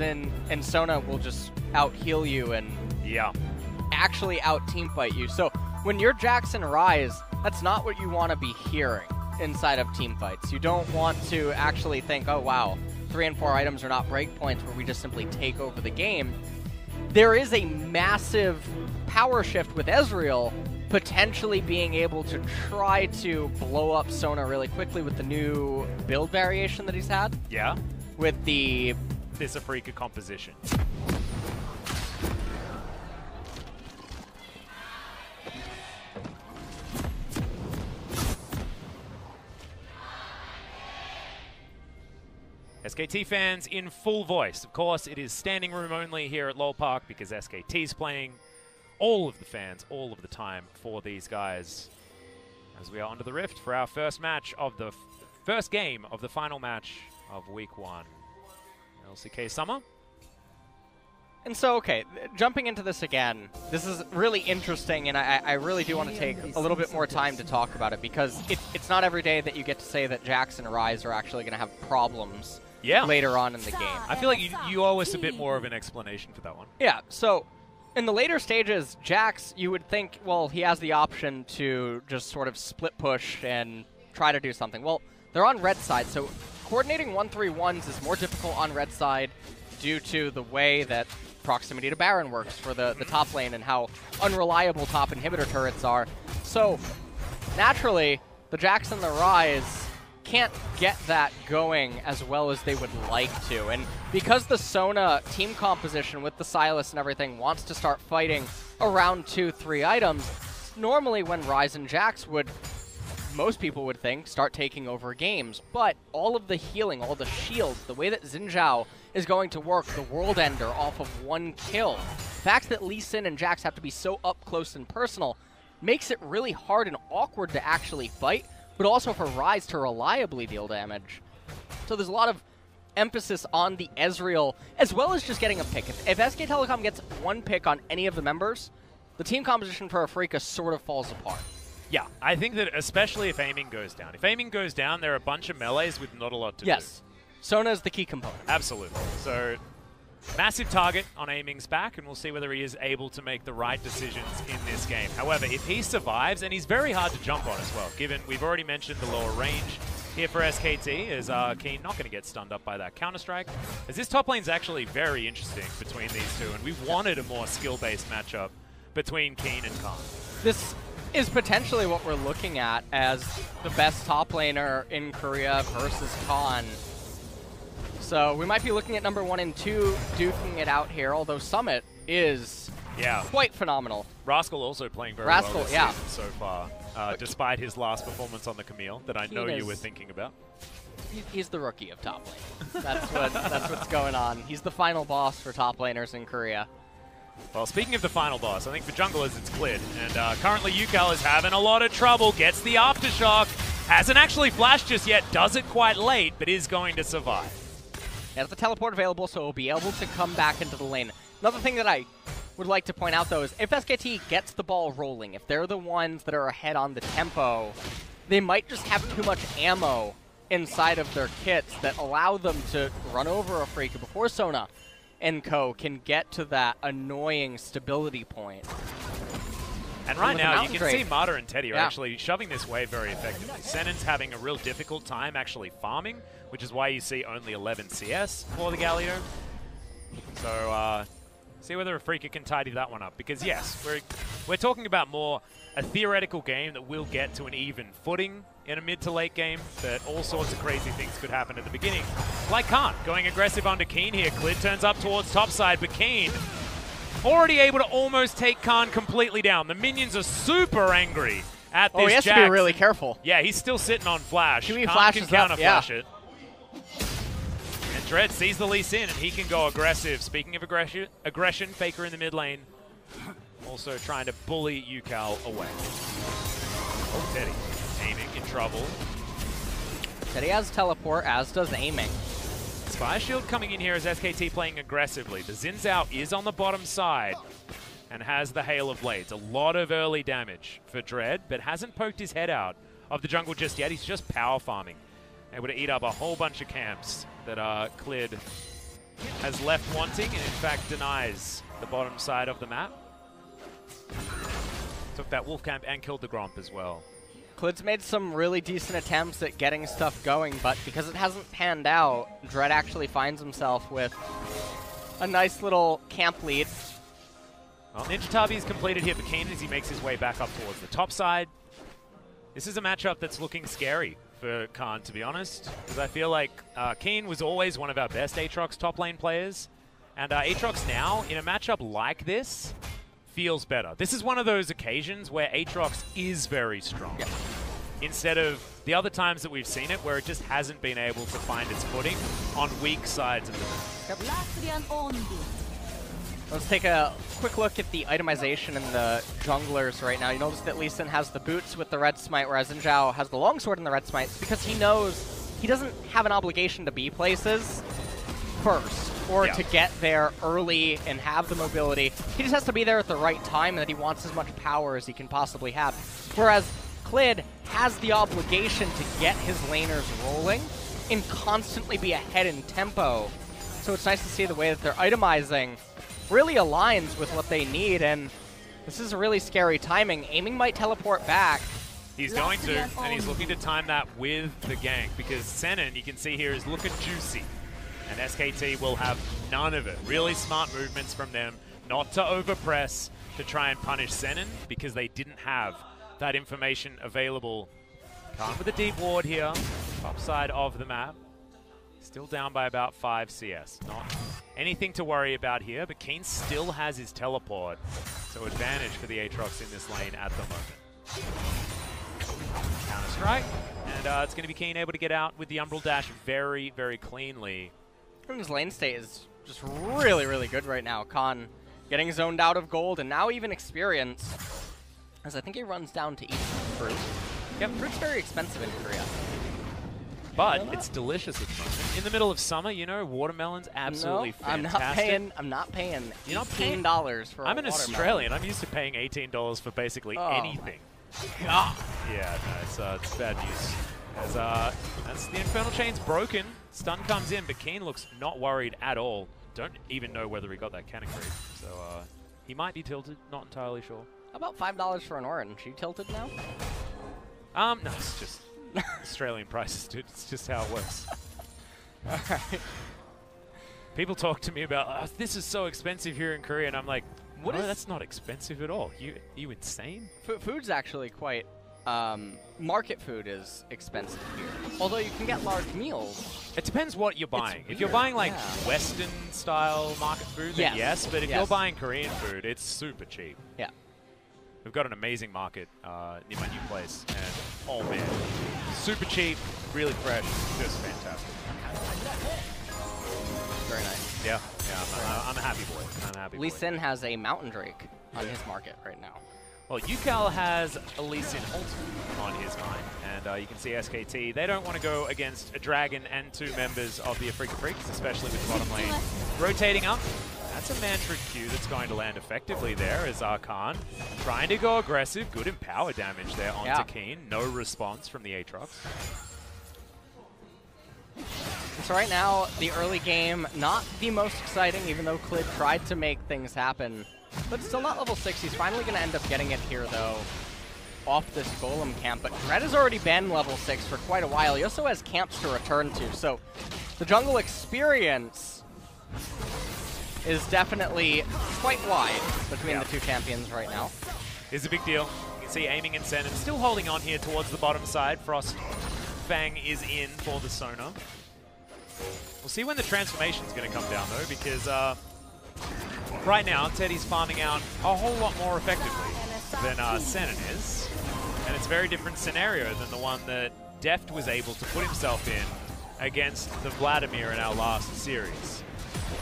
Xin and Sona will just out-heal you and actually out-teamfight you. So when you're Jackson Rise, that's not what you want to be hearing inside of team fights. You don't want to actually think, oh wow, 3 and 4 items are not breakpoints where we just simply take over the game. There is a massive power shift with Ezreal potentially being able to try to blow up Sona really quickly with the new build variation that he's had. Yeah. With the... This freeca composition. SKT fans in full voice. Of course, it is standing room only here at LoL Park because SKT's playing. All of the fans, all of the time for these guys. As we are onto the Rift for our first match of the first game of the final match of Week 1. LCK Summer. And so, okay, jumping into this again, this is really interesting, and I really do want to take a little bit more time to talk about it, because it's not every day that you get to say that Jax and Ryze are actually going to have problems later on in the game. I feel like you owe us a bit more of an explanation for that one. Yeah, so in the later stages, Jax, you would think, well, he has the option to just sort of split push and try to do something. Well, they're on red side, so coordinating 1-3-1s is more difficult on red side due to the way that proximity to Baron works for the top lane and how unreliable top inhibitor turrets are. So, naturally, the Jax and the Ryze can't get that going as well as they would like to. And because the Sona team composition with the Sylas and everything wants to start fighting around 2-3 items, normally when Ryze and Jax would, most people would think, start taking over games. But all of the healing, all the shields, the way that Xin Zhao is going to work the World Ender off of 1 kill, the fact that Lee Sin and Jax have to be so up close and personal makes it really hard and awkward to actually fight, but also for Ryze to reliably deal damage. So there's a lot of emphasis on the Ezreal, as well as just getting a pick. If SK Telecom gets 1 pick on any of the members, the team composition for a freeca sort of falls apart. Yeah, I think that especially if aiming goes down. If aiming goes down, there are a bunch of melees with not a lot to do. Yes. Sona is the key component. Absolutely. So, massive target on aiming's back, and we'll see whether he is able to make the right decisions in this game. However, if he survives, and he's very hard to jump on as well, given we've already mentioned the lower range here for SKT, is Keen not going to get stunned up by that Counter-Strike, as this top lane's actually very interesting between these two, and we've wanted a more skill-based matchup between Keen and Khan. This is potentially what we're looking at as the best top laner in Korea versus Khan. So we might be looking at number 1 and 2 duking it out here, although Summit is quite phenomenal. Rascal also playing very well this season so far, despite his last performance on the Camille that I know you were thinking about. He's the rookie of top lane. That's what's going on. He's the final boss for top laners in Korea. Well, speaking of the final boss, I think for junglers it's cleared. And currently Yukal is having a lot of trouble, gets the Aftershock, hasn't actually flashed just yet, does it quite late, but is going to survive. Has the teleport available, so he'll be able to come back into the lane. Another thing that I would like to point out, though, is if SKT gets the ball rolling, if they're the ones that are ahead on the tempo, they might just have too much ammo inside of their kits that allow them to run over a freeca before Sona and co can get to that annoying stability point. And right now, you can see Marta and Teddy are actually shoving this wave very effectively. Senon's having a real difficult time actually farming, which is why you see only 11 CS for the Galio. So, see whether a freeca can tidy that one up. Because yes, we're talking about more a theoretical game that will get to an even footing in a mid to late game, but all sorts of crazy things could happen at the beginning. Like Khan, going aggressive onto Keen here. Clid turns up towards topside, but Keen already able to almost take Khan completely down. The minions are super angry at this he has Jax. to be really careful. Yeah, he's still sitting on flash. Khan can counter flash it. And Dread sees the Lee Sin, and he can go aggressive. Speaking of aggression, Faker in the mid lane. Also trying to bully Yukal away. Oh, Teddy. Aiming in trouble. Teddy has teleport, as does aiming. Spire Shield coming in here as SKT playing aggressively. The Xin Zhao is on the bottom side and has the Hail of Blades. A lot of early damage for Dread, but hasn't poked his head out of the jungle just yet. He's just power farming. Able to eat up a whole bunch of camps that are cleared has left wanting and in fact denies the bottom side of the map. Took that wolf camp and killed the Gromp as well. Clid's made some really decent attempts at getting stuff going, but because it hasn't panned out, Dread actually finds himself with a nice little camp lead. Well, Ninja Tabi's completed here for Keen as he makes his way back up towards the top side. This is a matchup that's looking scary for Khan, to be honest, because I feel like Keen was always one of our best Aatrox top lane players, and Aatrox now, in a matchup like this, feels better. This is one of those occasions where Aatrox is very strong. Yep. Instead of the other times that we've seen it where it just hasn't been able to find its footing on weak sides of the map. Let's take a quick look at the itemization in the junglers right now. You notice that Lee Sin has the boots with the red smite, whereas Xin Zhao has the longsword and the red smite, because he knows he doesn't have an obligation to be places first, or to get there early and have the mobility. He just has to be there at the right time, and that he wants as much power as he can possibly have. Whereas Clid has the obligation to get his laners rolling and constantly be ahead in tempo. So it's nice to see the way that they're itemizing really aligns with what they need, and this is a really scary timing. Aiming might teleport back. He's going to, and he's looking to time that with the gank, because Senin, you can see here, is looking juicy. And SKT will have none of it. Really smart movements from them, not to overpress, to try and punish Senin, because they didn't have that information available. Khan with a deep ward here, top side of the map. Still down by about 5 CS. Not anything to worry about here, but Keen still has his teleport, so advantage for the Aatrox in this lane at the moment. Counter-strike, and it's going to be Keen able to get out with the Umbral Dash very, very cleanly. And his lane state is just really, really good right now. Khan getting zoned out of gold, and now even experience, as I think he runs down to eat fruit. Yeah, fruit's very expensive in Korea. But it's delicious at the moment. In the middle of summer, you know, watermelon's absolutely fantastic. I'm not paying You're not $18 for a watermelon. I'm an Australian. I'm used to paying $18 for basically anything. God. Yeah, no, it's bad news. As that's the Infernal Chain's broken. Stun comes in, but Keen looks not worried at all. Don't even know whether he got that cannon creep. So he might be tilted, not entirely sure. How about $5 for an orange? You tilted now? No, it's just Australian prices, dude. It's just how it works. Alright. People talk to me about, this is so expensive here in Korea, and I'm like, no, that's not expensive at all. You insane? Food's actually quite... market food is expensive here. Although you can get large meals. It depends what you're buying. If you're buying like Western-style market food, then yes. But if you're buying Korean food, it's super cheap. Yeah. We've got an amazing market near my new place, and oh man, super cheap, really fresh, just fantastic. Very nice. Yeah, I'm a happy boy. I'm a happy boy. Lee Sin has a Mountain Drake on his market right now. Well, Yukal has a Lee Sin ult on his mind, and you can see SKT, they don't want to go against a Dragon and 2 members of the Freecs, especially with the bottom lane rotating up. That's a Mantra Q that's going to land effectively there as Khan trying to go aggressive. Good empower damage there onto Keen. No response from the Aatrox. So right now, the early game, not the most exciting, even though Clid tried to make things happen. But still not level 6. He's finally going to end up getting it here, though, off this Golem camp. But Red has already been level 6 for quite a while. He also has camps to return to. So the jungle experience is definitely quite wide between the two champions right now. It's a big deal. You can see aiming and Sen, and still holding on here towards the bottom side. Frost Fang is in for the Sona. We'll see when the transformation's going to come down, though, because right now, Teddy's farming out a whole lot more effectively than Senin is. And it's a very different scenario than the one that Deft was able to put himself in against the Vladimir in our last series.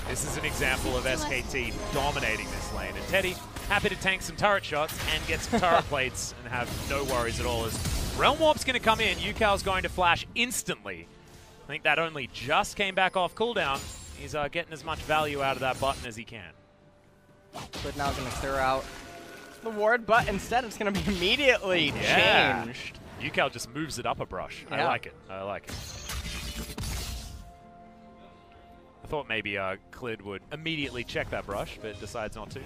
This is an example of SKT dominating this lane. And Teddy, happy to tank some turret shots and get some turret plates and have no worries at all. As Realm Warp's going to come in, Yukal's going to flash instantly. I think that only just came back off cooldown. He's getting as much value out of that button as he can. But now going to clear out the ward, but instead it's going to be immediately changed. Yukal just moves it up a brush. I like it. I like it. The Thought maybe Clid would immediately check that brush, but decides not to.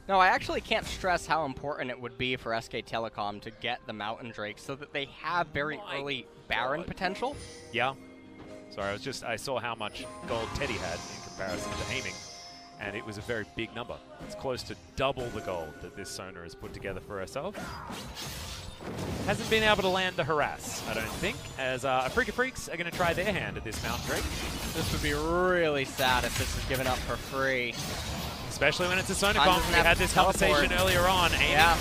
No, I actually can't stress how important it would be for SK Telecom to get the Mountain Drake so that they have very early Baron potential. Yeah. Sorry, I saw how much gold Teddy had in comparison to aiming, and it was a very big number. It's close to double the gold that this Sona has put together for herself. Hasn't been able to land the harass, I don't think, as Freecs are going to try their hand at this Mountain Drake. This would be really sad if this is given up for free. Especially when it's a Telecom. We had this conversation earlier on. Amy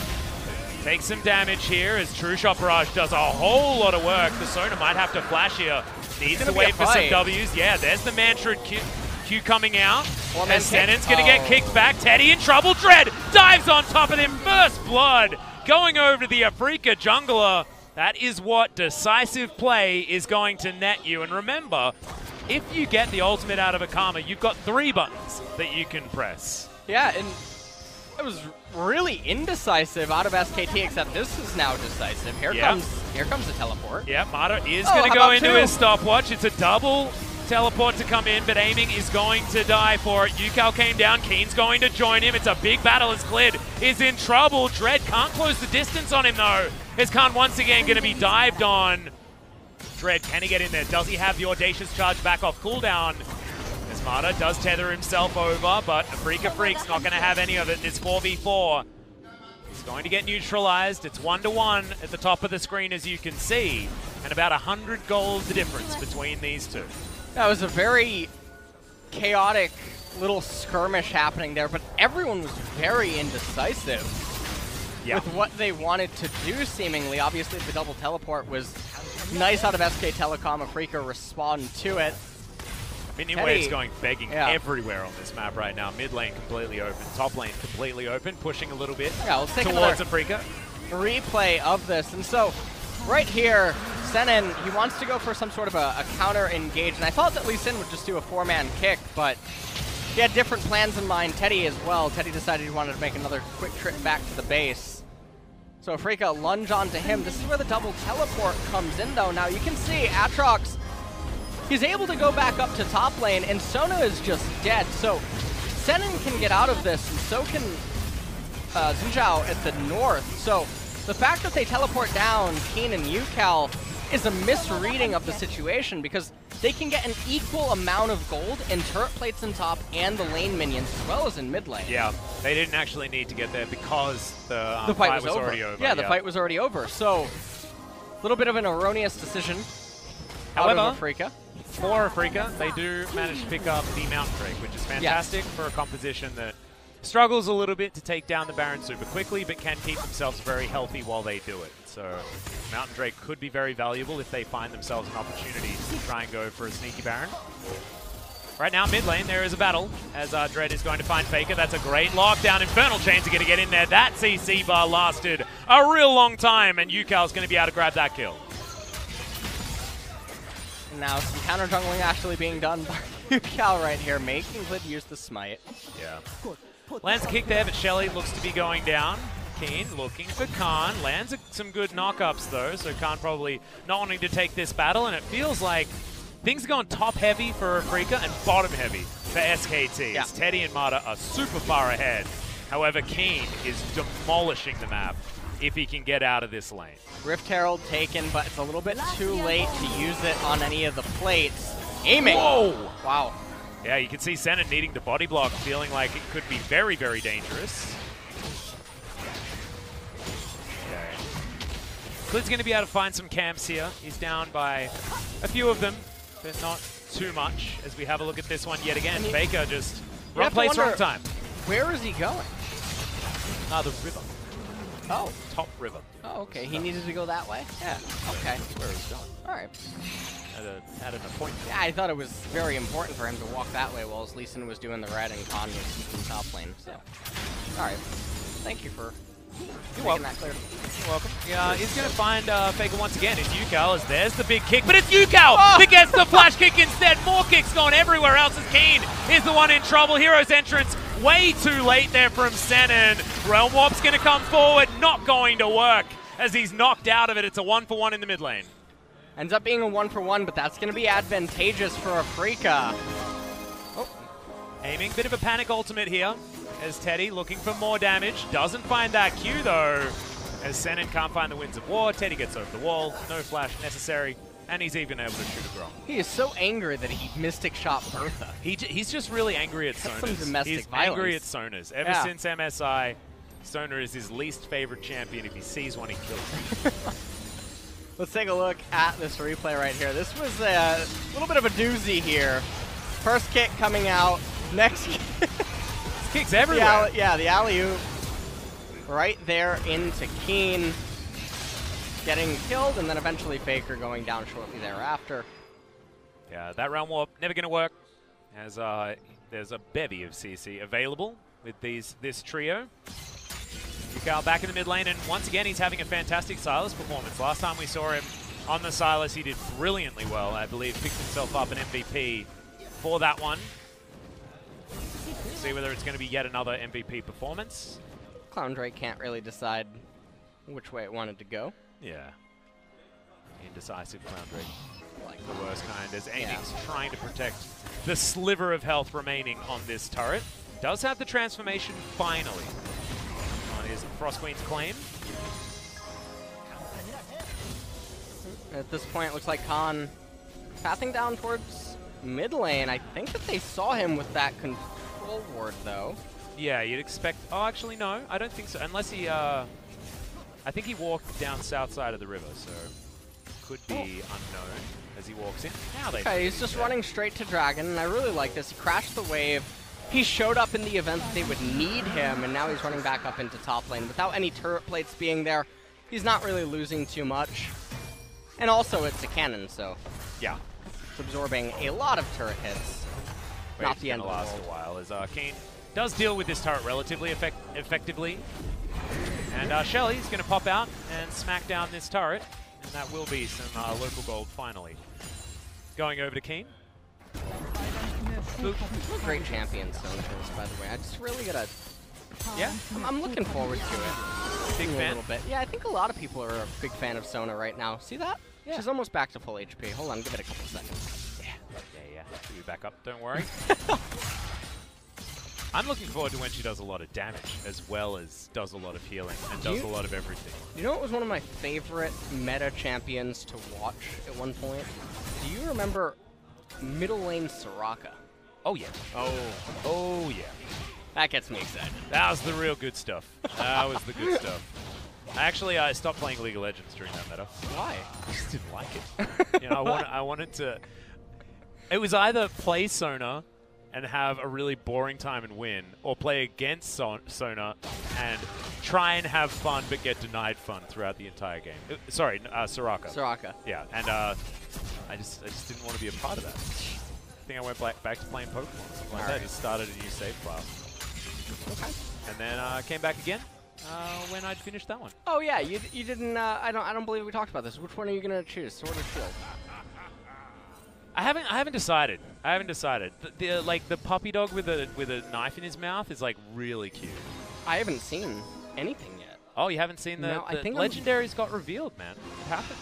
takes some damage here as True Shot Barrage does a whole lot of work. The Sona might have to flash here. Needs to wait for some Ws. Yeah, there's the Mantrid Q coming out. And Senon's going to get kicked back. Teddy in trouble. Dread dives on top of him. First blood going over to the freeca jungler. That is what decisive play is going to net you. And remember, if you get the ultimate out of a Karma, you've got 3 buttons that you can press. Yeah, and it was really indecisive out of SKT, except this is now decisive. Here comes the teleport. Yeah, Mata is going to go into his stopwatch. It's a double teleport to come in, but aiming is going to die for it. Yukal came down. Keen's going to join him. It's a big battle as Clid is in trouble. Dread can't close the distance on him, though. As Khan once again going to be dived on. Dread, can he get in there? Does he have the Audacious Charge back off cooldown? As Mata does tether himself over, but Freecs not going to have any of it. It's 4v4. He's going to get neutralized. It's 1-to-1 at the top of the screen, as you can see. And about 100 gold the difference between these two. That was a very chaotic little skirmish happening there, but everyone was very indecisive with what they wanted to do, seemingly. Obviously, the double teleport was nice out of SK Telecom. freeca respond to it. Minion Wave's going begging everywhere on this map right now. Mid lane completely open, top lane completely open, pushing a little bit let's take towards freeca. Replay of this, and so right here, Senon, he wants to go for some sort of a counter engage, and I thought that Lee Sin would just do a 4-man kick, but he had different plans in mind. Teddy as well. Teddy decided he wanted to make another quick trip back to the base. So freeca lunge onto him. This is where the double teleport comes in, though. Now you can see Aatrox, he's able to go back up to top lane, and Sona is just dead. So Senon can get out of this, and so can Xin Zhao at the north. So the fact that they teleport down Keen and Yukal is a misreading of the situation, because they can get an equal amount of gold in turret plates in top and the lane minions, as well as in mid lane. Yeah, they didn't actually need to get there because the fight was already over. Yeah, the fight was already over. So a little bit of an erroneous decision. However, freeca. For freeca, they do manage to pick up the Mountain Drake, which is fantastic for a composition that struggles a little bit to take down the Baron super quickly, but can keep themselves very healthy while they do it. So Mountain Drake could be very valuable if they find themselves an opportunity to try and go for a sneaky Baron. Right now, mid lane, there is a battle as Dread is going to find Faker. That's a great lockdown. Infernal Chains are going to get in there. That CC bar lasted a real long time, and Yukal's going to be able to grab that kill. Now some counter jungling actually being done by Yukal right here, making Clid use the smite. Yeah. Lands a kick there, but Shelly looks to be going down. Keen looking for Khan. Lands some good knockups though, so Khan probably not wanting to take this battle, and it feels like things are going top heavy for freeca and bottom heavy for SKT. As Teddy and Mata are super far ahead. However, Keen is demolishing the map if he can get out of this lane. Rift Herald taken, but it's a little bit too late to use it on any of the plates. Aiming! Whoa! Wow. Yeah, you can see Senon needing to body block, feeling like it could be very, very dangerous. Okay. Clid's going to be able to find some camps here. He's down by a few of them, but not too much, as we have a look at this one yet again. Faker just wrong place, wrong time. Where is he going? The river. Oh. Top river. Oh, okay. He needed to go that way? Yeah. Okay. That's where he's going. All right. At an appointment. Yeah, I thought it was very important for him to walk that way while Lee Sin was doing the red and Khan was keeping top lane. So, all right. Thank you for making that clear. You're welcome. Yeah, he's going to find Faker once again. It's Yukal, as there's the big kick, but it's Yukal that gets the flash kick instead. More kicks going everywhere else as Keen is the one in trouble. Hero's entrance way too late there from Senon. Realm Warp's going to come forward, not going to work as he's knocked out of it. It's a 1-for-1 in the mid lane. Ends up being a 1-for-1, but that's going to be advantageous for a freeca. Aiming, bit of a panic ultimate here as Teddy looking for more damage. Doesn't find that Q though, as Senin can't find the Winds of War. Teddy gets over the wall, no flash necessary, and he's even able to shoot a Grom. He is so angry that he Mystic Shot Bertha. He's just really angry at Sonas. Some domestic he's violence. Angry at Sonas. Ever since MSI, Sona is his least favorite champion. If he sees one, he kills him. Let's take a look at this replay right here. This was a little bit of a doozy here. First kick coming out. Next kick. Kicks everywhere. The alley-oop right there into Keen. Getting killed, and then eventually Faker going down shortly thereafter. Yeah, that round warp never going to work, as there's a bevy of CC available with this trio. Yukal back in the mid lane, and once again he's having a fantastic Sylas performance. Last time we saw him on the Sylas, he did brilliantly well. I believe picked himself up an MVP for that one. See whether it's going to be yet another MVP performance. Clown Drake can't really decide which way it wanted to go. Yeah. Indecisive Clown Drake. Like the worst kind, as Amy's trying to protect the sliver of health remaining on this turret. Does have the transformation finally on his Frost Queen's claim. At this point, it looks like Khan pathing down towards mid lane. I think that they saw him with that control ward, though. Yeah, you'd expect... Oh, actually, no. I don't think so. Unless he... I think he walked down south side of the river, so could be unknown as he walks in. Now they... Okay, he's just running straight to Dragon, and I really like this. He crashed the wave. He showed up in the event that they would need him, and now he's running back up into top lane. Without any turret plates being there, he's not really losing too much. And also, it's a cannon, so... Yeah. It's absorbing a lot of turret hits. Not the end of the world. Last a while, as Keen does deal with this turret relatively effectively. And Shelly's going to pop out and smack down this turret, and that will be some local gold finally. Going over to Keen. Great champion, Stonehurst, by the way. I just really gotta... Yeah? I'm looking forward to it. Big fan? A little bit. Yeah, I think a lot of people are a big fan of Sona right now. See that? Yeah. She's almost back to full HP. Hold on, give it a couple seconds. Yeah. She'll be back up, don't worry. I'm looking forward to when she does a lot of damage, as well as does a lot of healing, and does a lot of everything. You know what was one of my favorite meta champions to watch at one point? Do you remember middle lane Soraka? Oh, yeah. Oh, yeah. That gets me excited. That was the real good stuff. That was the good stuff. Actually, I stopped playing League of Legends during that meta. Why? I just didn't like it. You know, I wanted to... It was either play Sona and have a really boring time and win, or play against Sona and try and have fun but get denied fun throughout the entire game. Sorry, Soraka. Soraka. Yeah, and I just didn't want to be a part of that. I think I went back to playing Pokemon, something like that. Just started a new save file. Okay. And then came back again when I'd finished that one. Oh yeah, you didn't. I don't believe we talked about this. Which one are you gonna choose, Sword or Shield? I haven't decided. The puppy dog with a knife in his mouth is like really cute. I haven't seen anything yet. Oh, you haven't seen the legendaries got revealed, man. It happened.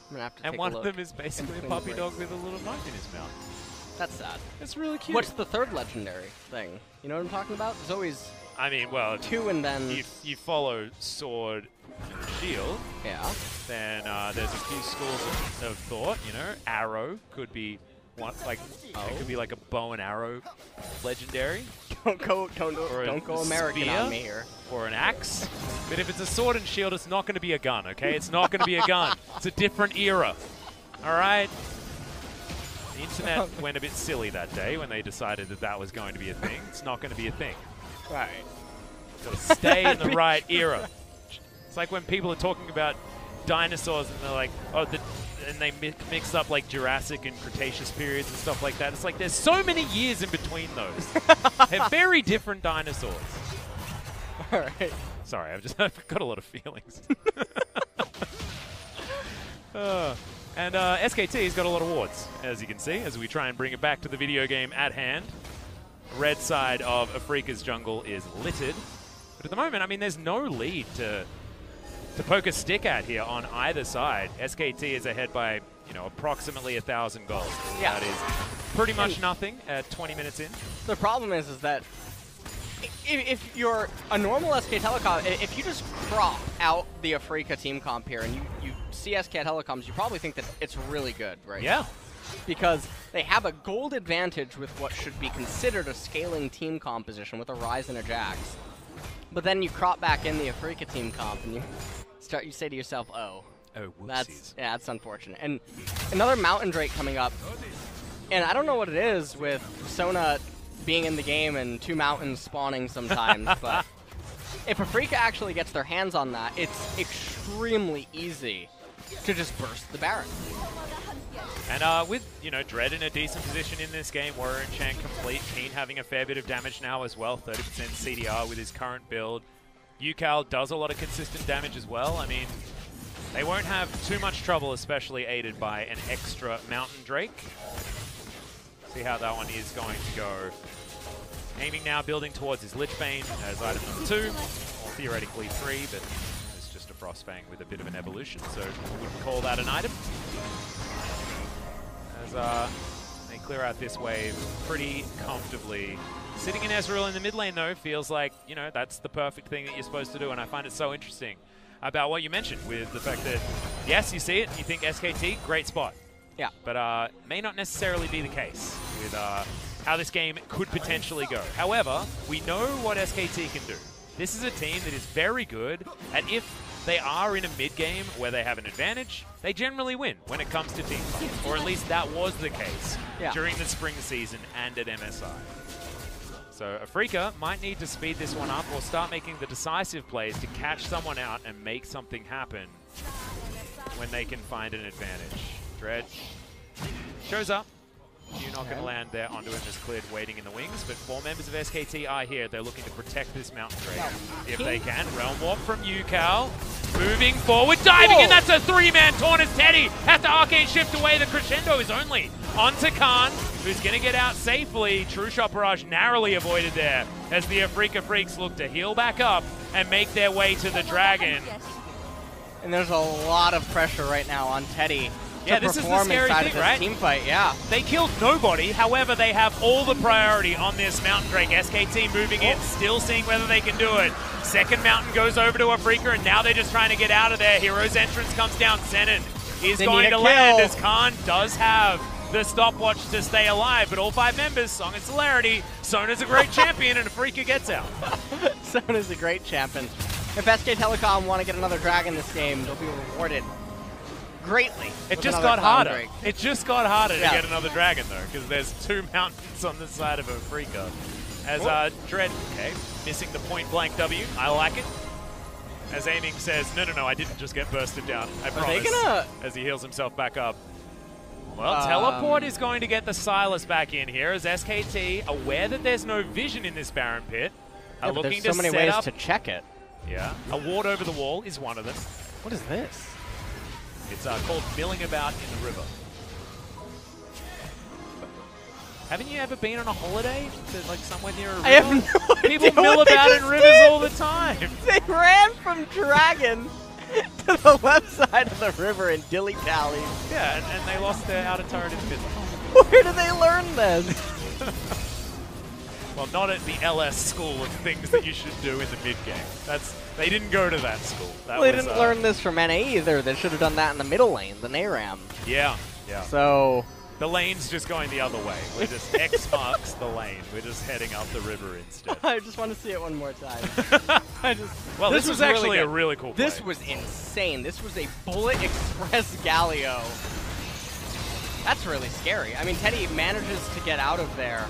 I'm gonna have to and take one a look of them is basically a puppy dog with a little knife in his mouth. That's sad. It's really cute. What's the third legendary thing? You know what I'm talking about? There's always... I mean, well... 2 and then... If you follow Sword and Shield... Yeah. Then there's a few schools of thought, you know. Arrow could be one, like... It could be like a bow and arrow legendary. Don't go American on me here. Or an axe. But if it's a Sword and Shield, it's not going to be a gun, okay? It's not going to be a gun. It's a different era. Alright? The internet went a bit silly that day when they decided that that was going to be a thing. It's not going to be a thing. Right. Got to stay in the right era. It's like when people are talking about dinosaurs and they're like, oh, and they mix up like Jurassic and Cretaceous periods and stuff like that. It's like there's so many years in between those. They're very different dinosaurs. All right. Sorry, I've got a lot of feelings. And SKT's got a lot of wards, as you can see, as we try and bring it back to the video game at hand. Red side of Freeca's jungle is littered. But at the moment, I mean, there's no lead to poke a stick at here on either side. SKT is ahead by, you know, approximately 1,000 gold. Yeah. That is pretty much nothing at 20 minutes in. The problem is that if you're a normal SK Telecom, if you just crop out the freeca team comp here and you see SK Telecoms, you probably think that it's really good, right? Yeah. Because they have a gold advantage with what should be considered a scaling team composition with a Ryze and a Jax. But then you crop back in the freeca team comp and you say to yourself, oh, whoopsies. that's unfortunate. And another Mountain Drake coming up. And I don't know what it is with Sona being in the game and 2 mountains spawning sometimes, but if freeca actually gets their hands on that, it's extremely easy to just burst the Baron. And with, Dread in a decent position in this game, Warrior Enchant complete, Keen having a fair bit of damage now as well, 30% CDR with his current build. Yukal does a lot of consistent damage as well. I mean, they won't have too much trouble, especially aided by an extra Mountain Drake. See how that one is going to go. Aiming now, building towards his Lichbane as item number 2, or theoretically 3, but it's just a Frostfang with a bit of an evolution, so wouldn't call that an item. As they clear out this wave pretty comfortably. Sitting in Ezreal in the mid lane, though, feels like, that's the perfect thing that you're supposed to do, and I find it so interesting about what you mentioned with the fact that, yes, you see it, you think SKT, great spot. Yeah. But may not necessarily be the case with how this game could potentially go. However, we know what SKT can do. This is a team that is very good, and if they are in a mid-game where they have an advantage, they generally win when it comes to team fights. Or at least that was the case during the spring season and at MSI. So freeca might need to speed this one up or start making the decisive plays to catch someone out and make something happen when they can find an advantage. Dread shows up. You're not going to land there onto him as cleared, waiting in the wings, but 4 members of SKT are here. They're looking to protect this Mountain Drake if they can. Realm Warp from Yukal. Moving forward, diving in. That's a 3-man taunt as Teddy has to Arcane Shift away. The crescendo is only onto Khan, who's going to get out safely. True Shot Barrage narrowly avoided there as the freeca Freecs look to heal back up and make their way to the Dragon. And there's a lot of pressure right now on Teddy. Yeah, this is the scary thing, right? Team fight, yeah. They killed nobody, however, they have all the priority on this Mountain Drake. SKT moving in, still seeing whether they can do it. Second Mountain goes over to freeca, and now they're just trying to get out of there. Hero's entrance comes down. Zenon is going to land as Khan does have the stopwatch to stay alive, but all 5 members, Song and Celerity, Sona's a great champion, and freeca gets out. Sona's a great champion. If SK Telecom want to get another dragon this game, they'll be rewarded greatly. It just got harder. It just got harder to get another dragon, though, because there's 2 mountains on the side of freeca. As Dread, missing the point-blank W. I like it. As Aiming says, no, I didn't just get bursted down. I promise. As he heals himself back up. Well, Teleport is going to get the Silas back in here, as SKT, aware that there's no vision in this Baron pit, are looking to set up... There's so many ways to check it. Yeah. A ward over the wall is one of them. What is this? It's called milling about in the river. Haven't you ever been on a holiday to somewhere near a river? I have no idea. People mill about in rivers all the time. They ran from Dragon to the left side of the river and dilly-dally. Yeah, and they lost their outer turret in the middle. Where did they learn this? Well, not at the LS school of things that you should do in the mid-game. They didn't go to that school. They didn't learn this from NA either. They should have done that in the middle lane, the NARAM. Yeah. So... The lane's just going the other way. We're just X marks the lane. We're just heading up the river instead. I just want to see it one more time. Well, this was actually a really cool play. This was insane. This was a Bullet Express Galio. That's really scary. I mean, Teddy manages to get out of there.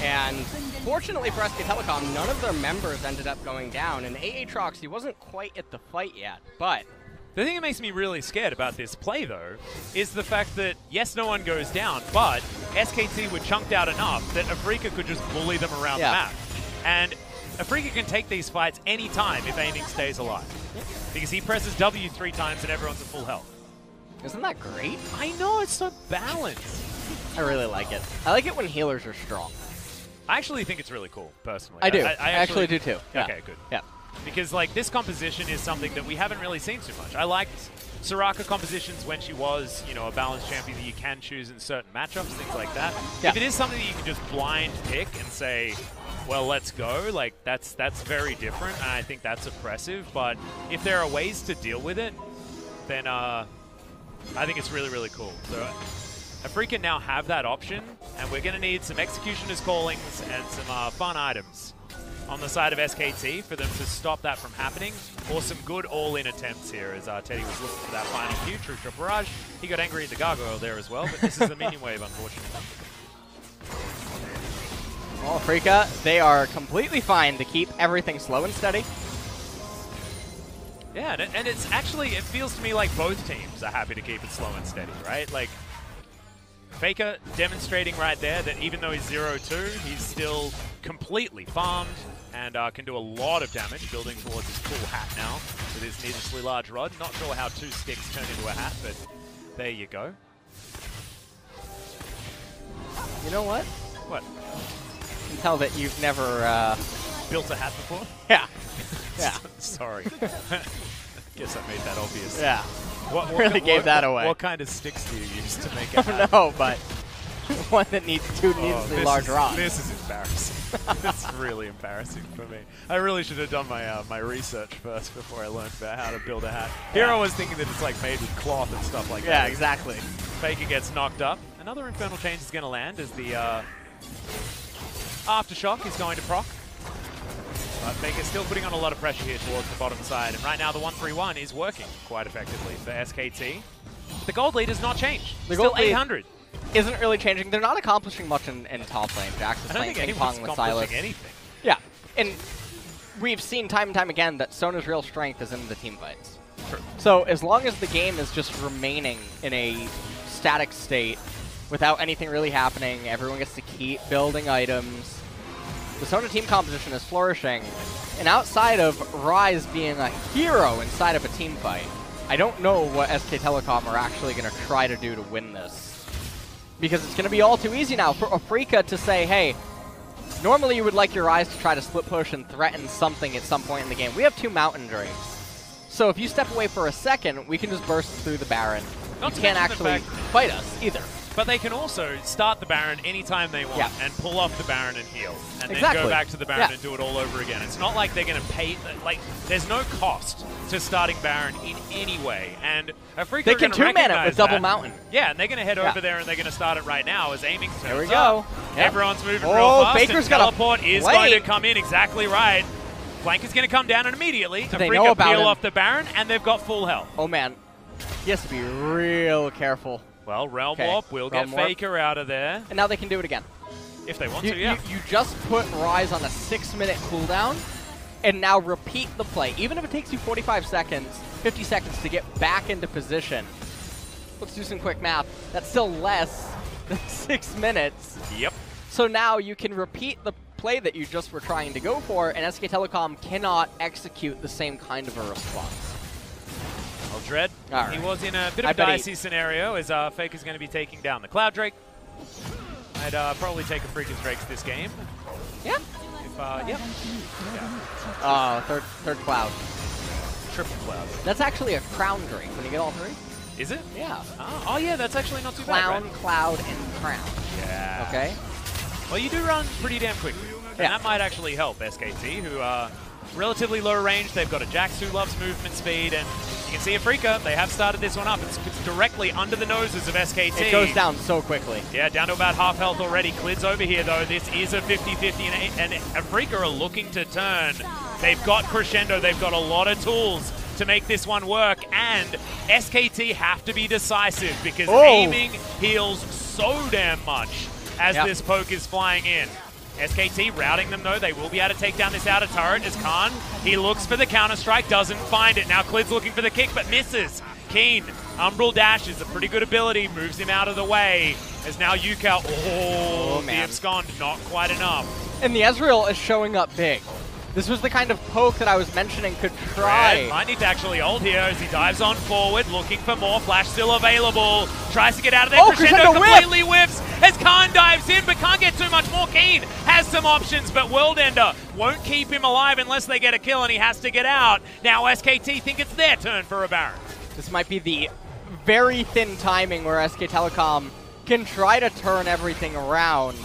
And fortunately for SK Telecom, none of their members ended up going down. And Aatrox, he wasn't quite at the fight yet, but... The thing that makes me really scared about this play, though, is the fact that, yes, no one goes down, but SKT were chunked out enough that freeca could just bully them around the map. And freeca can take these fights any time if Aiming stays alive. Because he presses W 3 times and everyone's at full health. Isn't that great? I know, it's so balanced. I really like it. I like it when healers are strong. I actually think it's really cool, personally. I do. I actually do, too. Okay, good. Yeah. because like this composition is something that we haven't really seen too much. I liked Soraka compositions when she was, you know, a balanced champion that you can choose in certain matchups, things like that. Yeah. If it is something that you can just blind pick and say, well, let's go, like that's very different, and I think that's oppressive. But if there are ways to deal with it, then I think it's really, really cool. So freeca now have that option, and we're going to need some Executioner's Callings and some fun items on the side of SKT for them to stop that from happening, or some good all-in attempts here as Teddy was looking for that final Q, True Shot Barrage. He got angry at the Gargoyle there as well, but this is the minion wave, unfortunately. Well, freeca, they are completely fine to keep everything slow and steady. Yeah, and it's actually, it feels to me like both teams are happy to keep it slow and steady, right? Like, Faker demonstrating right there that even though he's 0-2, he's still completely farmed and can do a lot of damage, building towards his cool hat now with his needlessly large rod. Not sure how 2 sticks turn into a hat, but there you go. You know what? What? You can tell that you've never built a hat before? Yeah. Yeah. Sorry. Guess I made that obvious. Yeah. What really gave that away. What kind of sticks do you use to make a hat? No, but one that needs 2 needlessly large rods. This is embarrassing. This is really embarrassing for me. I really should have done my my research first before I learned about how to build a hat. Here I was thinking that it's like made with cloth and stuff like that. Yeah, exactly. Faker gets knocked up. Another Infernal Change is going to land as the Aftershock is going to proc. But Faker's still putting on a lot of pressure here towards the bottom side. And right now the 1-3-1 is working quite effectively for SKT. But the gold lead has not changed. Still 800. Isn't really changing. They're not accomplishing much in top lane. Jax is playing ping pong with Silas. Anything. Yeah, and we've seen time and time again that Sona's real strength is in the team fights. True. So as long as the game is just remaining in a static state without anything really happening, everyone gets to keep building items. The Sona team composition is flourishing, and outside of Ryze being a hero inside of a team fight, I don't know what SK Telecom are actually going to try to do to win this. Because it's going to be all too easy now for a freeca to say, hey, normally you would like your Ryze to try to split push and threaten something at some point in the game. We have 2 Mountain Drakes. So if you step away for a second, we can just burst through the Baron. You can't actually fight us either. But they can also start the Baron anytime they want and pull off the Baron and heal. And then go back to the Baron and do it all over again. It's not like they're going to pay, like, there's no cost to starting Baron in any way. And a freeca they can 2-man it with double Mountain. Yeah, and they're going to head over there and they're going to start it right now as aiming turns There we go. Everyone's moving real fast. Baker's and teleport is going to come in exactly right. Flank is going to come down and immediately. Do they know about peel off the Baron and they've got full health. Oh man, he has to be real careful. Well, Realm Warp will get Faker out of there. And now they can do it again. If they want to, yeah. You just put Ryze on a 6-minute cooldown, and now repeat the play. Even if it takes you 45 seconds, 50 seconds to get back into position. Let's do some quick math. That's still less than 6 minutes. Yep. So now you can repeat the play that you just were trying to go for, and SK Telecom cannot execute the same kind of a response. Well, Dread, he was in a bit of a dicey scenario as Faker's going to be taking down the Cloud Drake. I'd probably take a Freeca's Drakes this game. Yeah. Yep. Third Cloud. Triple Cloud. That's actually a Crown Drake when you get all 3. Is it? Yeah. Oh yeah, that's actually not too bad. Clown, Cloud, and Crown. Yeah. Okay. Well, you do run pretty damn quickly. And that might actually help SKT, who are relatively low range. They've got a Jax who loves movement speed, and you can see a freeca. They have started this one up. It's directly under the noses of SKT. It goes down so quickly. Yeah, down to about half health already. Clid's over here, though. This is a 50-50, and a freeca are looking to turn. They've got Crescendo. They've got a lot of tools to make this one work, and SKT have to be decisive because aiming heals so damn much as this poke is flying in. SKT routing them, though. They will be able to take down this outer turret as Khan, he looks for the counter-strike, doesn't find it. Now Clid's looking for the kick, but misses. Keen, Umbral Dash is a pretty good ability, moves him out of the way. As now Yukao, the abscond, not quite enough. And the Ezreal is showing up big. This was the kind of poke that I was mentioning could try. Red might need to actually ult here as he dives on forward, looking for more. Flash still available. Tries to get out of there. Crescendo completely whips. as Khan dives in, but can't get too much more. Keen has some options, but World Ender won't keep him alive unless they get a kill, and he has to get out. Now SKT think it's their turn for a Baron. This might be the very thin timing where SK Telecom can try to turn everything around.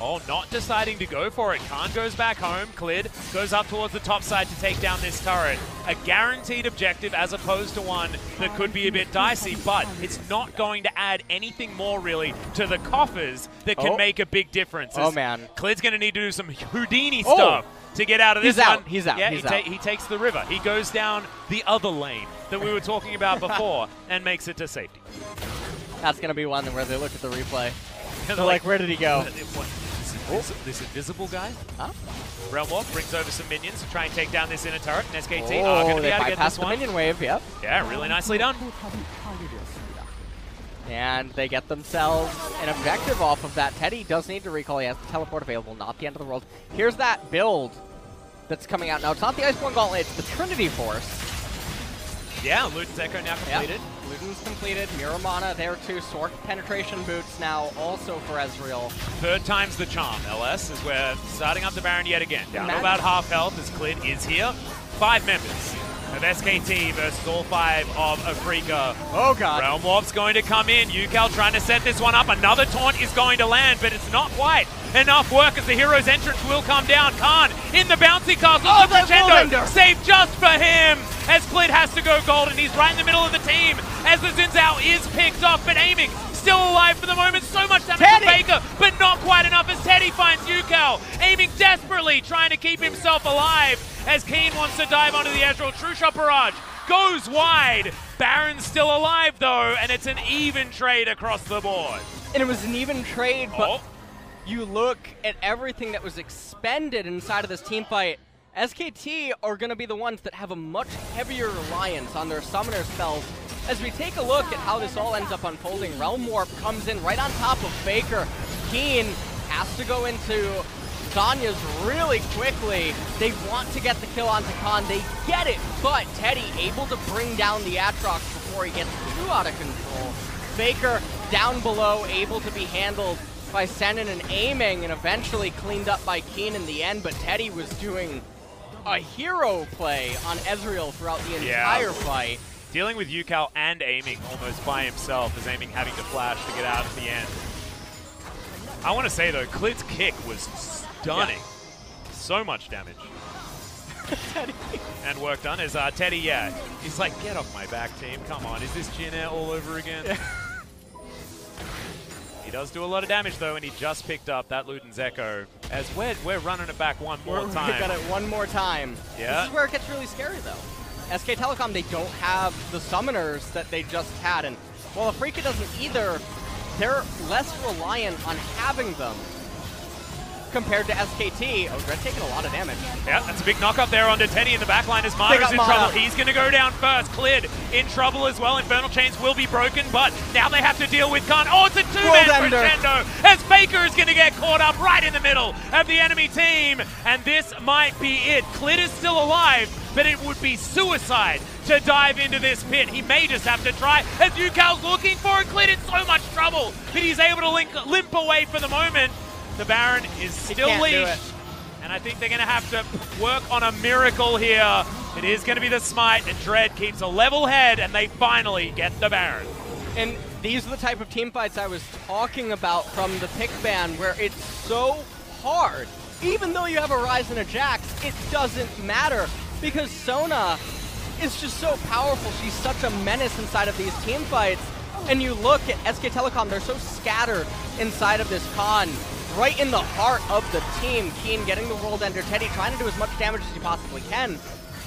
Oh, not deciding to go for it. Khan goes back home. Klid goes up towards the top side to take down this turret. A guaranteed objective as opposed to one that could be a bit dicey, but it's not going to add anything more really to the coffers that can make a big difference. Oh, man. Klid's going to need to do some Houdini stuff to get out of this one. He's out. Yeah, he's out. He takes the river. He goes down the other lane that we were talking about before and makes it to safety. That's going to be one where they look at the replay. They're like, where did he go? This invisible guy? Huh? Realm Walk brings over some minions to try and take down this inner turret, and SKT are going to be able to get this the one. minion wave, yep. Yeah, really nicely done. And they get themselves an objective off of that. Teddy does need to recall. He has the teleport available, not the end of the world. Here's that build that's coming out now. It's not the Iceborne Gauntlet, it's the Trinity Force. Yeah, Luden's Echo now completed. Yep. Luden's completed. Miramana there too. Sork penetration boots now also for Ezreal. Third time's the charm, LS, as we're starting up the Baron yet again. Down to about half health as Klid is here. 5 members of SKT versus all 5 of freeca. Oh god. Realm Warp's going to come in. Yukel trying to set this one up. Another taunt is going to land, but it's not quite enough work as the hero's entrance will come down. Khan in the bouncy castle. Oh, the crescendo saved just for him as Klid has to go golden. He's right in the middle of the team as the Zinzao is picked off, but aiming still alive for the moment. So much damage from Baker, but not quite enough as Teddy finds Yukel, aiming desperately, trying to keep himself alive as Keen wants to dive onto the Ezreal. True Shot Barrage goes wide. Baron's still alive though, and it's an even trade across the board. And it was an even trade, but you look at everything that was expended inside of this team fight. SKT are going to be the ones that have a much heavier reliance on their summoner spells. As we take a look at how this all ends up unfolding, Realm Warp comes in right on top of Faker. Keen has to go into Zanya's really quickly. They want to get the kill onto Khan. They get it, but Teddy able to bring down the Aatrox before he gets too out of control. Faker down below, able to be handled by Senin and aiming, and eventually cleaned up by Keen in the end, but Teddy was doing a hero play on Ezreal throughout the entire fight. Dealing with Yukel and aiming almost by himself, as aiming having to flash to get out at the end. I want to say though, Klid's kick was stunning. Yeah. So much damage. And work done as Teddy, he's like, get off my back, team. Come on, is this Jin Air all over again? Yeah. He does do a lot of damage though, and he just picked up that Luden's Echo as we're running it back one more time. We got it one more time. Yeah. This is where it gets really scary though. SK Telecom, they don't have the summoners that they just had, and while the freeca doesn't either, they're less reliant on having them compared to SKT. Oh, Dread taking a lot of damage. Yeah, that's a big knock up there onto Teddy in the backline as Mara's in trouble. He's going to go down first. Klid in trouble as well. Infernal Chains will be broken, but now they have to deal with Khan. Oh, it's a 2-man crescendo as Faker is going to get caught up right in the middle of the enemy team, and this might be it. Klid is still alive, but it would be suicide to dive into this pit. He may just have to try as Yukel's looking for it. Klid in so much trouble that he's able to limp away for the moment. The Baron is still leashed, and I think they're going to have to work on a miracle here. It is going to be the smite, and Dread keeps a level head, and they finally get the Baron. And these are the type of team fights I was talking about from the pick ban, where it's so hard. Even though you have a Ryze and a Jax, it doesn't matter, because Sona is just so powerful. She's such a menace inside of these team fights. And you look at SK Telecom, they're so scattered inside of this Khan. Right in the heart of the team. Keen getting the World Ender. Teddy trying to do as much damage as he possibly can.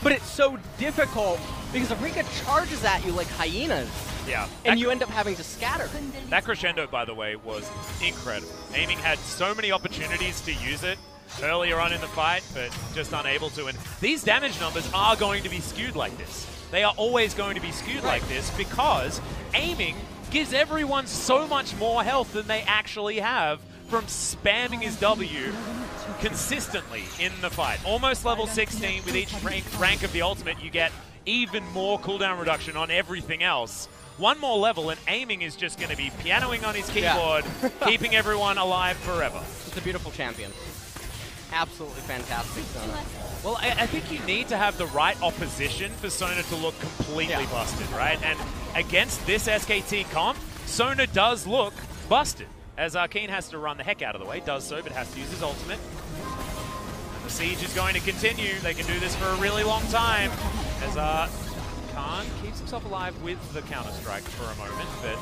But it's so difficult because the freeca charges at you like hyenas. Yeah. And you end up having to scatter. That crescendo, by the way, was incredible. Aiming had so many opportunities to use it earlier on in the fight, but just unable to. And these damage numbers are going to be skewed like this. They are always going to be skewed like this because aiming gives everyone so much more health than they actually have from spamming his W consistently in the fight. Almost level 16 with each rank of the ultimate, you get even more cooldown reduction on everything else. one more level, and aiming is just going to be pianoing on his keyboard, keeping everyone alive forever. It's a beautiful champion. Absolutely fantastic, Sona. Well, I think you need to have the right opposition for Sona to look completely busted, right? And against this SKT comp, Sona does look busted, as Keen has to run the heck out of the way, does so, but has to use his ultimate. And the siege is going to continue. They can do this for a really long time, as Khan keeps himself alive with the counter-strike for a moment, but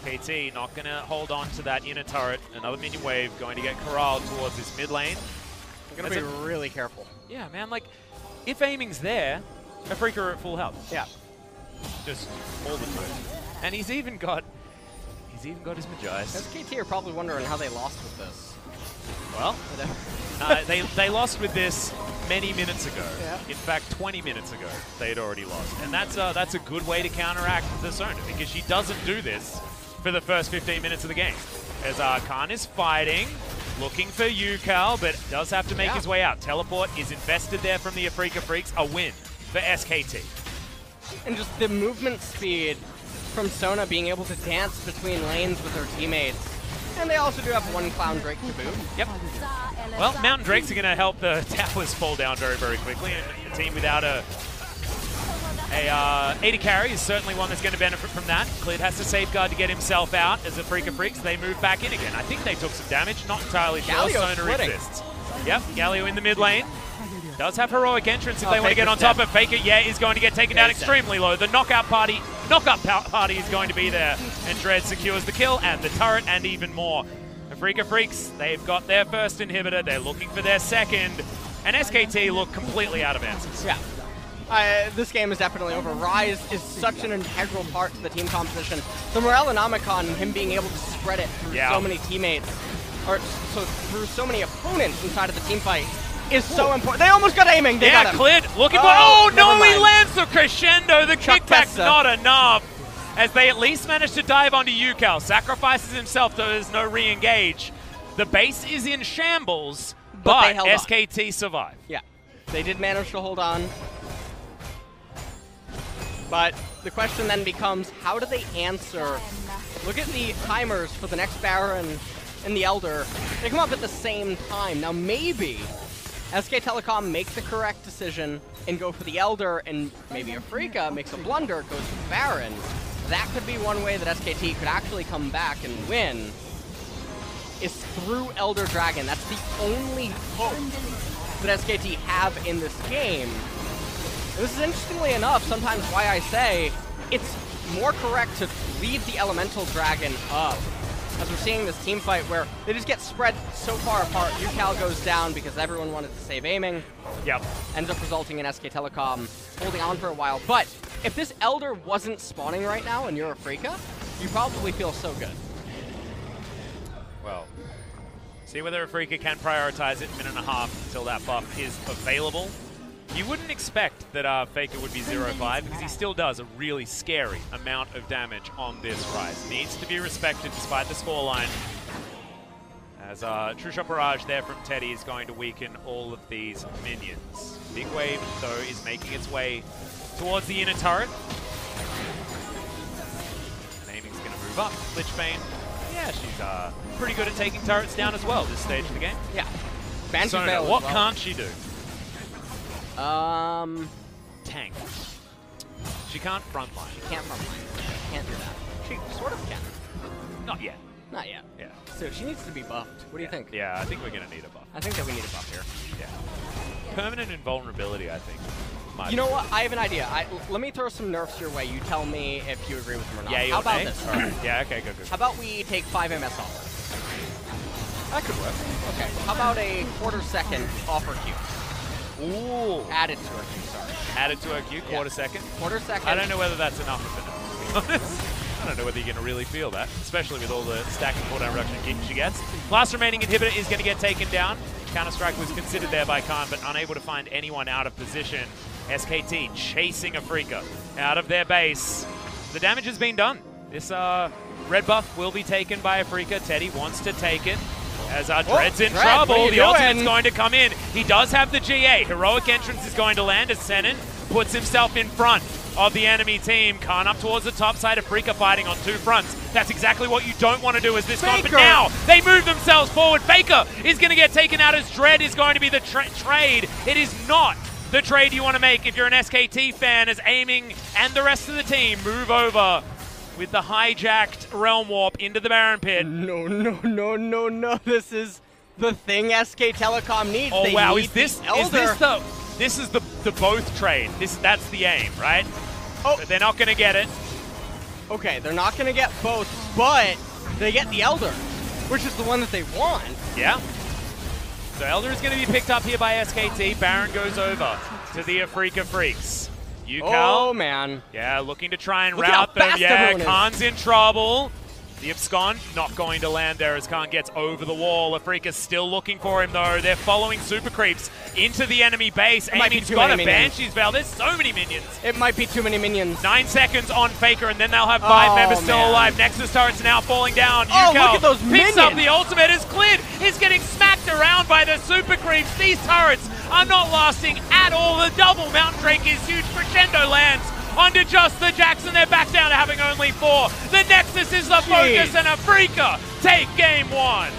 SKT not going to hold on to that inner turret. Another minion wave going to get corralled towards this mid lane. We're going to be really careful. Yeah, man, like, if aiming's there, a Freeca are at full health. Yeah. Just all the time. And he's even got his Magi's. SKT are probably wondering how they lost with this. Well, they lost with this many minutes ago. Yeah. In fact, 20 minutes ago, they had already lost. And that's a good way to counteract the Sona, because she doesn't do this for the first 15 minutes of the game. As Khan is fighting, looking for Yukal, but does have to make his way out. Teleport is invested there from the Freecs. A win for SKT. And just the movement speed from Sona being able to dance between lanes with her teammates. And they also do have one Clown Drake to boot. Yep. Well, Mountain Drakes are going to help the towers fall down very, very quickly. And a team without a AD carry is certainly one that's going to benefit from that. Clid has to safeguard to get himself out as the Freecs. They move back in again. I think they took some damage. Not entirely sure. Sona exists. Yep, Galio in the mid lane. Does have heroic entrance if they want to get on top of Faker. Yeah, is going to get taken down extremely low. The knockout party is going to be there. And Dread secures the kill and the turret and even more. The Freecs, they've got their first inhibitor. They're looking for their second. And SKT look completely out of answers. Yeah. This game is definitely over. Ryze is such an integral part to the team composition. The Morellonomicon and him being able to spread it through so many teammates, or through so many opponents inside of the team fight, is so important. They almost got aiming. They got him. Clid looking for. Oh no, he lands the crescendo. The kickback's not enough, as they at least managed to dive onto Yukal. Sacrifices himself, though there's no re-engage. The base is in shambles, but SKT survive. Yeah, they did manage to hold on. But the question then becomes, how do they answer? Look at the timers for the next Baron and the Elder. They come up at the same time. Now maybe SK Telecom make the correct decision and go for the Elder, and maybe a Freeca makes a blunder, goes for Baron. That could be one way that SKT could actually come back and win, is through Elder Dragon. That's the only hope that SKT have in this game. And this is, interestingly enough, sometimes why I say it's more correct to leave the Elemental Dragon up, as we're seeing this team fight where they just get spread so far apart. Yukal goes down because everyone wanted to save aiming. Yep. Ends up resulting in SK Telecom holding on for a while. But if this Elder wasn't spawning right now and you're a Freeca, you probably feel so good. Well, see whether a Freeca can prioritize it. Minute and a half until that buff is available. You wouldn't expect that Faker would be 0-5, because he still does a really scary amount of damage on this Ryze. Needs to be respected despite the scoreline. As True Shot Barrage there from Teddy is going to weaken all of these minions. Big Wave, though, is making its way towards the inner turret. And aiming's going to move up. Lichbane, yeah, she's pretty good at taking turrets down as well this stage of the game. Yeah. So what can't she do? Tank. She can't frontline. She can't frontline. She can't do that. She sort of can. Not yet. Not yet. Yeah. So she needs to be buffed. What do you think? Yeah, I think we're going to need a buff. I think that we need a buff here. Yeah. Permanent invulnerability, I think. You know what? I have an idea. Let me throw some nerfs your way. You tell me if you agree with them or not. Yeah, how about this? All right. Yeah, okay, good. How about we take 5 MS off? That could work. Okay. How about a quarter-second offer Q? Ooh. Added to her Q, sorry. Added to her Q, quarter-second? Quarter-second. I don't know whether that's enough of it. I don't know whether you're going to really feel that, especially with all the stacking cooldown reduction she gets. Last remaining inhibitor is going to get taken down. Counter-strike was considered there by Khan, but unable to find anyone out of position. SKT chasing a Freeca out of their base. The damage has been done. This red buff will be taken by a Freeca. Teddy wants to take it. As Dread's in trouble, the ultimate's going to come in. He does have the GA. Heroic entrance is going to land as Senin puts himself in front. of the enemy team. Khan up towards the top side of freeca fighting on 2 fronts. That's exactly what you don't want to do as this time. But now they move themselves forward. Faker is going to get taken out as Dread is going to be the trade. It is not the trade you want to make if you're an SKT fan, as Aiming and the rest of the team move over with the hijacked Realm Warp into the Baron Pit. No, no, no, no, no. This is the thing SK Telecom needs. Oh, they wow. Need is this the both trade? That's the aim, right? Oh. But they're not going to get it. Okay, they're not going to get both, but they get the Elder, which is the one that they want. Yeah. So Elder is going to be picked up here by SKT. Baron goes over to the freeca Freecs. Oh, man. Yeah, looking to try and route them. Yeah, Khan's in trouble. The abscond not going to land there as Khan gets over the wall. Freeca's still looking for him, though. They're following super creeps into the enemy base. Amy's got a Banshee's Veil. There's so many minions. It might be too many minions. 9 seconds on Faker, and then they'll have 5 members still alive. Nexus turret's now falling down. Oh, look at those minions. Picks up the ultimate as Clid is getting smacked around by the super creeps. These turrets are not lasting at all. The double Mountain Drake is huge. Crescendo lands onto just the Jackson. They're back down to having only 4. The Nexus is the focus, and freeca take game 1.